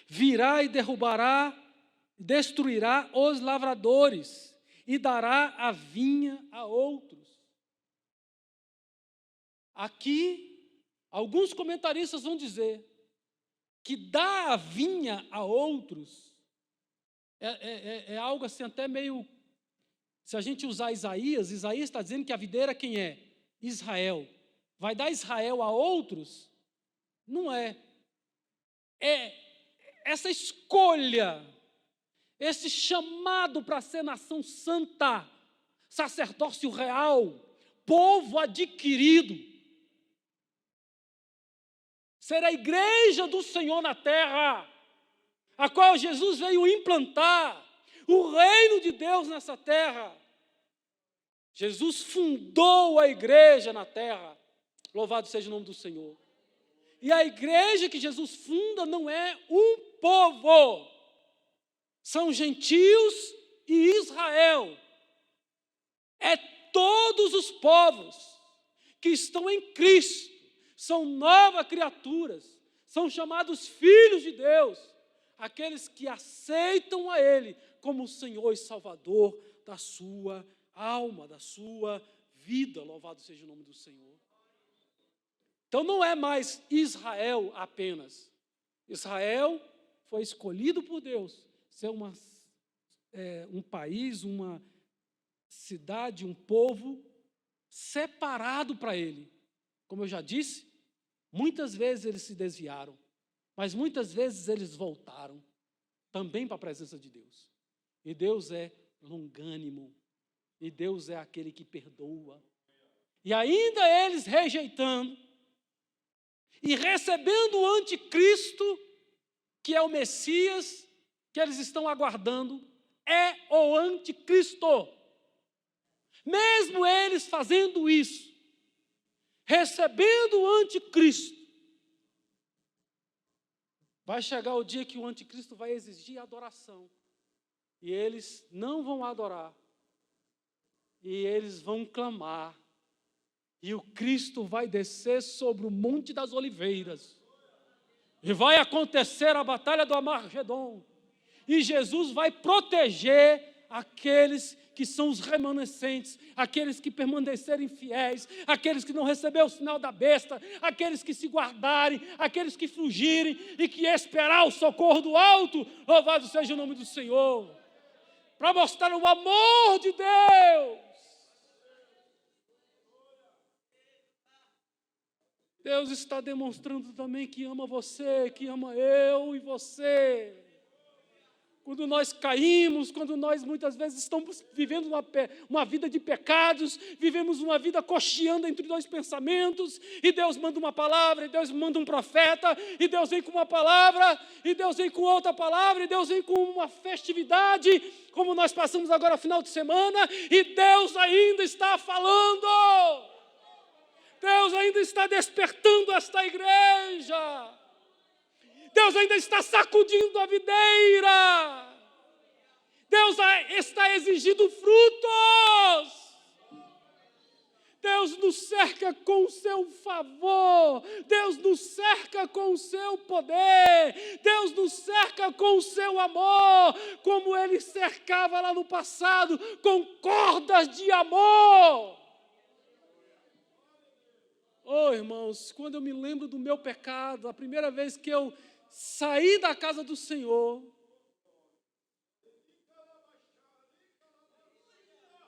Speaker 1: Virá e derrubará, destruirá os lavradores e dará a vinha a outros. Aqui, alguns comentaristas vão dizer que dar a vinha a outros é algo assim até meio... Se a gente usar Isaías está dizendo que a videira quem é? Israel. Vai dar Israel a outros? Não é. É essa escolha, esse chamado para ser nação santa, sacerdócio real, povo adquirido, ser a igreja do Senhor na terra, a qual Jesus veio implantar, o reino de Deus nessa terra. Jesus fundou a igreja na terra, louvado seja o nome do Senhor. E a igreja que Jesus funda não é um povo, são gentios e Israel. É todos os povos que estão em Cristo, são novas criaturas, são chamados filhos de Deus, aqueles que aceitam a Ele como o Senhor e Salvador da sua alma, da sua vida, louvado seja o nome do Senhor. Então não é mais Israel apenas. Israel foi escolhido por Deus, ser um país, uma cidade, um povo separado para Ele. Como eu já disse, muitas vezes eles se desviaram, mas muitas vezes eles voltaram também para a presença de Deus. E Deus é longânimo, e Deus é aquele que perdoa. E ainda eles rejeitando e recebendo o anticristo, que é o Messias, que eles estão aguardando, é o anticristo. Mesmo eles fazendo isso, recebendo o anticristo, Vai chegar o dia que o anticristo vai exigir adoração. E eles não vão adorar. E eles vão clamar. E o Cristo vai descer sobre o Monte das Oliveiras. E vai acontecer a batalha do Armagedon. E Jesus vai proteger aqueles que são os remanescentes, aqueles que permanecerem fiéis, aqueles que não receberam o sinal da besta, aqueles que se guardarem, aqueles que fugirem e que esperar o socorro do alto. Louvado seja o nome do Senhor. Para mostrar o amor de Deus. Deus está demonstrando também que ama você, que ama eu e você. Quando nós caímos, quando nós muitas vezes estamos vivendo uma vida de pecados, vivemos uma vida cocheando entre dois pensamentos, e Deus manda uma palavra, e Deus manda um profeta, e Deus vem com uma palavra, e Deus vem com outra palavra, e Deus vem com uma festividade, como nós passamos agora final de semana, e Deus ainda está falando. Deus ainda está despertando esta igreja. Deus ainda está sacudindo a videira. Deus está exigindo frutos. Deus nos cerca com o seu favor. Deus nos cerca com o seu poder. Deus nos cerca com o seu amor. Como Ele cercava lá no passado, com cordas de amor. Oh, irmãos, quando eu me lembro do meu pecado, a primeira vez que eu saí da casa do Senhor,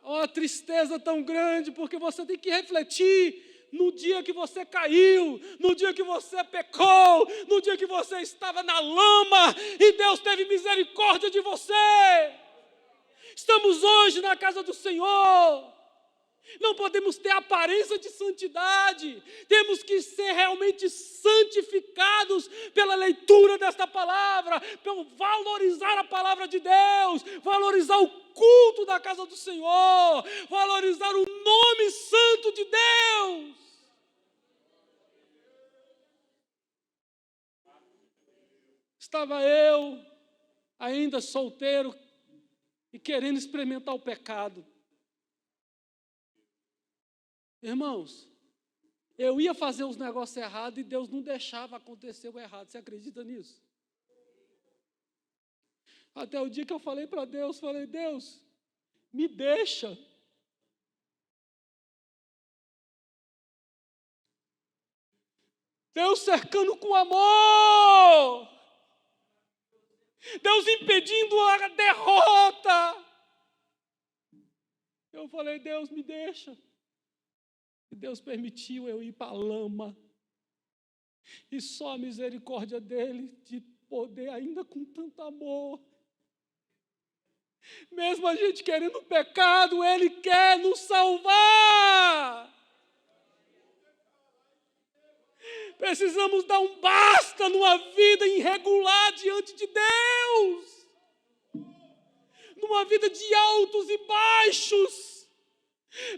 Speaker 1: uma tristeza tão grande, porque você tem que refletir no dia que você caiu, no dia que você pecou, no dia que você estava na lama, e Deus teve misericórdia de você. Estamos hoje na casa do Senhor. Não podemos ter aparência de santidade, temos que ser realmente santificados pela leitura desta palavra, pelo valorizar a palavra de Deus, valorizar o culto da casa do Senhor, valorizar o nome santo de Deus. Estava eu, ainda solteiro, e querendo experimentar o pecado. Irmãos, eu ia fazer os negócios errados e Deus não deixava acontecer o errado. Você acredita nisso? Até o dia que eu falei para Deus, Deus, me deixa. Deus cercando com amor. Deus impedindo a derrota. Eu falei, Deus, me deixa. E Deus permitiu eu ir para a lama. E só a misericórdia dele de poder ainda com tanto amor. Mesmo a gente querendo pecado, ele quer nos salvar. Precisamos dar um basta numa vida irregular diante de Deus. Numa vida de altos e baixos.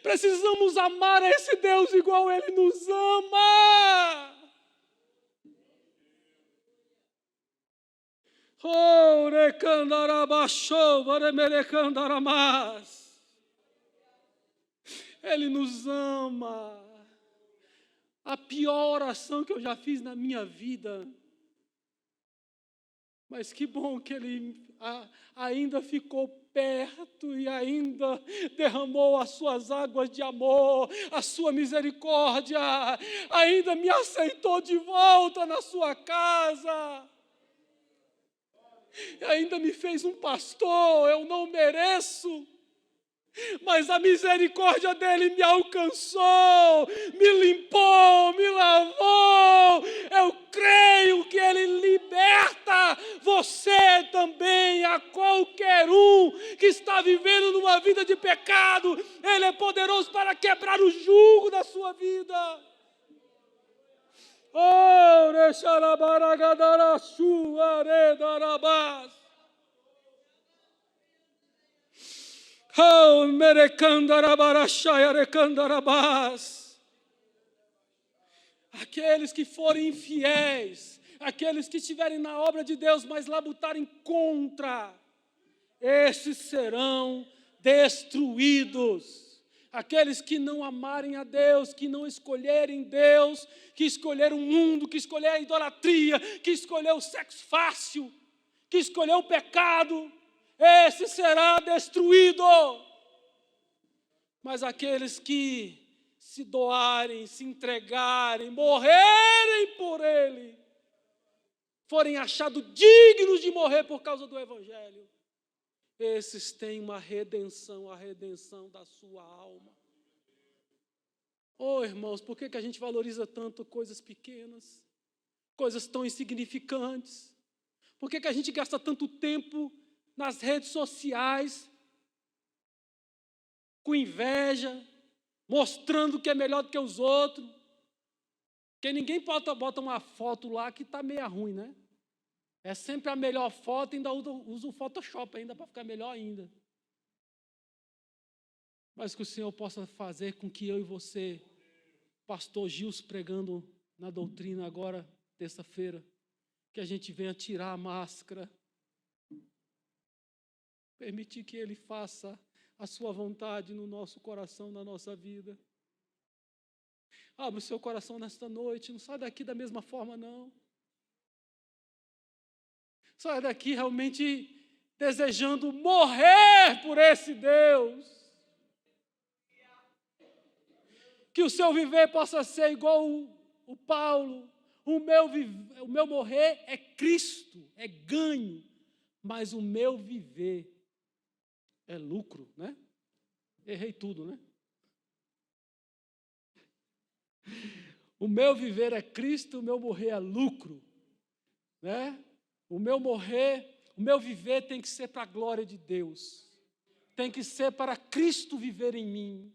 Speaker 1: Precisamos amar a esse Deus igual Ele nos ama. Ele nos ama. A pior oração que eu já fiz na minha vida. Mas que bom que Ele ainda ficou perto e ainda derramou as suas águas de amor, a sua misericórdia, ainda me aceitou de volta na sua casa, ainda me fez um pastor. Eu não mereço, mas a misericórdia dele me alcançou, me limpou, me lavou. Eu creio que ele liberta você também, a qualquer um que está vivendo numa vida de pecado. Ele é poderoso para quebrar o jugo da sua vida. Oh, oh, aqueles que forem infiéis, aqueles que estiverem na obra de Deus, mas labutarem contra, esses serão destruídos. Aqueles que não amarem a Deus, que não escolherem Deus, que escolheram o mundo, que escolheram a idolatria, que escolheram o sexo fácil, que escolheram o pecado, esse será destruído. Mas aqueles que se doarem, se entregarem, morrerem por Ele, forem achados dignos de morrer por causa do Evangelho, esses têm uma redenção, a redenção da sua alma. Oh, irmãos, por que a gente valoriza tanto coisas pequenas, coisas tão insignificantes? Por que a gente gasta tanto tempo nas redes sociais, com inveja, mostrando que é melhor do que os outros? Porque ninguém bota uma foto lá que está meio ruim, né? É sempre a melhor foto, ainda usa o Photoshop ainda para ficar melhor ainda. Mas que o Senhor possa fazer com que eu e você, pastor Gilson pregando na doutrina agora, terça-feira, que a gente venha tirar a máscara, permitir que Ele faça a sua vontade no nosso coração, na nossa vida. Abra o seu coração nesta noite, não sai daqui da mesma forma, não. Sai daqui realmente desejando morrer por esse Deus. Que o seu viver possa ser igual o Paulo. O meu morrer é Cristo, é ganho, mas o meu viver é lucro, né? Errei tudo, né? O meu viver é Cristo, o meu morrer é lucro, né? O meu viver tem que ser para a glória de Deus. Tem que ser para Cristo viver em mim.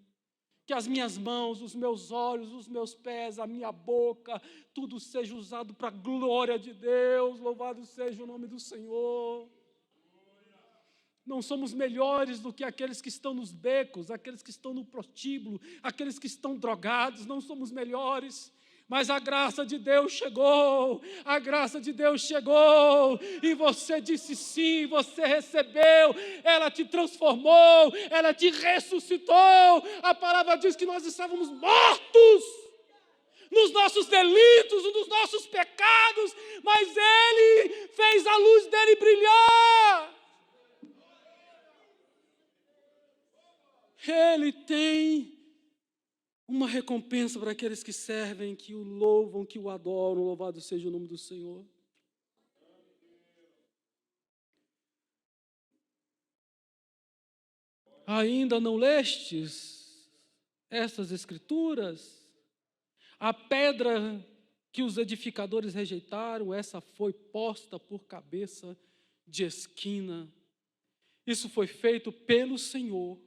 Speaker 1: Que as minhas mãos, os meus olhos, os meus pés, a minha boca, tudo seja usado para a glória de Deus. Louvado seja o nome do Senhor. Não somos melhores do que aqueles que estão nos becos, aqueles que estão no prostíbulo, aqueles que estão drogados, não somos melhores. Mas a graça de Deus chegou, a graça de Deus chegou, e você disse sim, você recebeu, ela te transformou, ela te ressuscitou. A palavra diz que nós estávamos mortos nos nossos delitos, nos nossos pecados, mas Ele fez a luz dele brilhar. Ele tem uma recompensa para aqueles que servem, que o louvam, que o adoram. Louvado seja o nome do Senhor. Ainda não lestes estas escrituras? A pedra que os edificadores rejeitaram, essa foi posta por cabeça de esquina. Isso foi feito pelo Senhor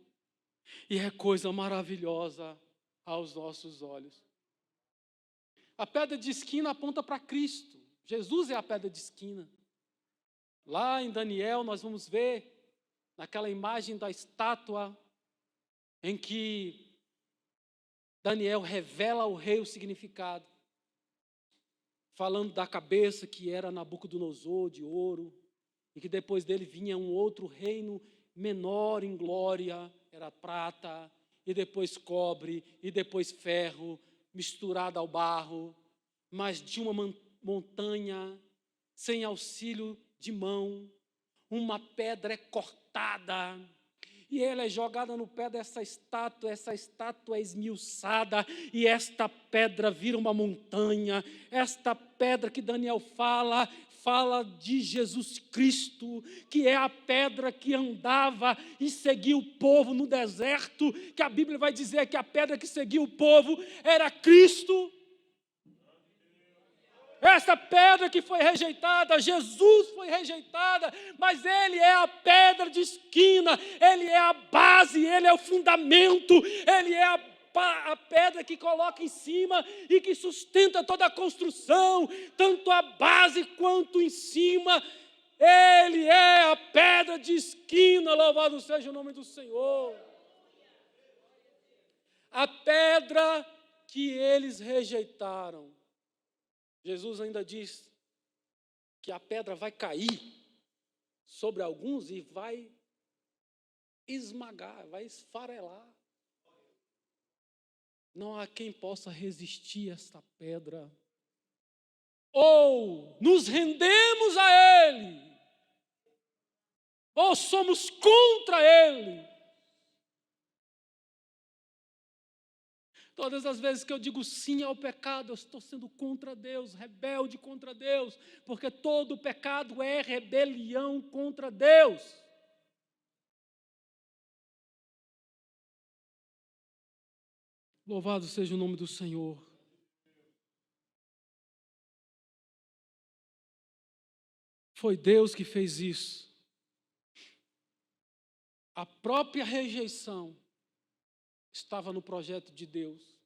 Speaker 1: e é coisa maravilhosa aos nossos olhos. A pedra de esquina aponta para Cristo. Jesus é a pedra de esquina. Lá em Daniel nós vamos ver, naquela imagem da estátua, em que Daniel revela ao rei o significado, falando da cabeça que era Nabucodonosor, de ouro, e que depois dele vinha um outro reino menor em glória, era prata, e depois cobre, e depois ferro, misturado ao barro, mas de uma montanha, sem auxílio de mão, uma pedra é cortada, e ela é jogada no pé dessa estátua é esmiuçada, e esta pedra vira uma montanha. Esta pedra que Daniel fala de Jesus Cristo, que é a pedra que andava e seguia o povo no deserto, que a Bíblia vai dizer que a pedra que seguia o povo era Cristo. Essa pedra que foi rejeitada, Jesus foi rejeitada, mas Ele é a pedra de esquina, Ele é a base, Ele é o fundamento, Ele é a pedra que coloca em cima e que sustenta toda a construção, tanto a base quanto em cima. Ele é a pedra de esquina, louvado seja o nome do Senhor. A pedra que eles rejeitaram. Jesus ainda diz que a pedra vai cair sobre alguns e vai esmagar, vai esfarelar. Não há quem possa resistir a esta pedra. Ou nos rendemos a Ele, ou somos contra Ele. Todas as vezes que eu digo sim ao pecado, eu estou sendo contra Deus, rebelde contra Deus, porque todo pecado é rebelião contra Deus. Louvado seja o nome do Senhor. Foi Deus que fez isso. A própria rejeição estava no projeto de Deus,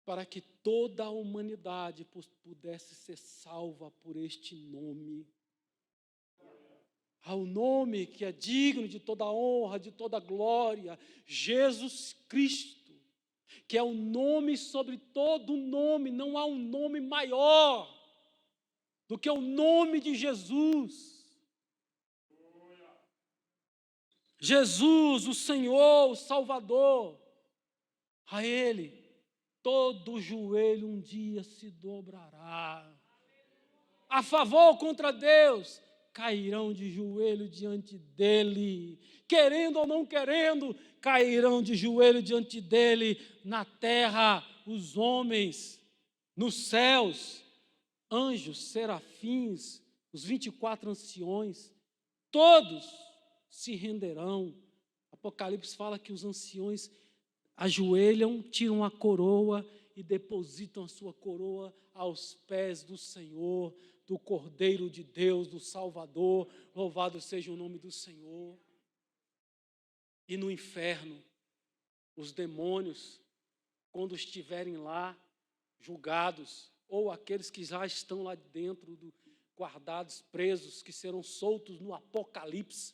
Speaker 1: para que toda a humanidade pudesse ser salva por este nome. Ao nome que é digno de toda honra, de toda glória, Jesus Cristo, que é o nome sobre todo nome, não há um nome maior do que o nome de Jesus. Jesus, o Senhor, o Salvador, a Ele todo joelho um dia se dobrará. A favor ou contra Deus, cairão de joelho diante dEle. Querendo ou não querendo, cairão de joelho diante dEle. Na terra, os homens, nos céus, anjos, serafins, os 24 anciões, todos se renderão. Apocalipse fala que os anciões ajoelham, tiram a coroa e depositam a sua coroa aos pés do Senhor, do Cordeiro de Deus, do Salvador. Louvado seja o nome do Senhor. E no inferno, os demônios, quando estiverem lá julgados, ou aqueles que já estão lá dentro, guardados, presos, que serão soltos no Apocalipse,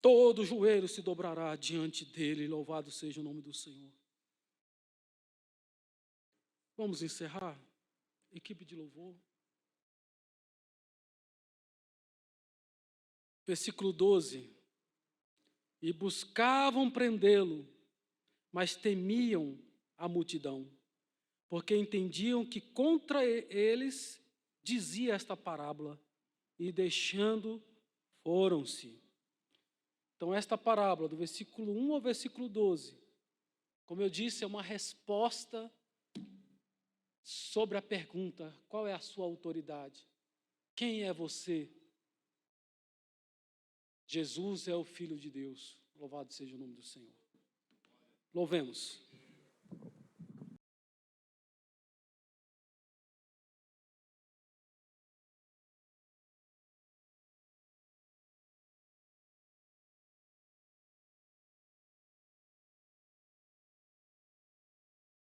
Speaker 1: todo joelho se dobrará diante dele, louvado seja o nome do Senhor. Vamos encerrar? Equipe de louvor. Versículo 12. E buscavam prendê-lo, mas temiam a multidão, porque entendiam que contra eles dizia esta parábola, e deixando, foram-se. Então, esta parábola, do versículo 1 ao versículo 12, como eu disse, é uma resposta sobre a pergunta: qual é a sua autoridade? Quem é você? Jesus é o Filho de Deus. Louvado seja o nome do Senhor. Louvemos.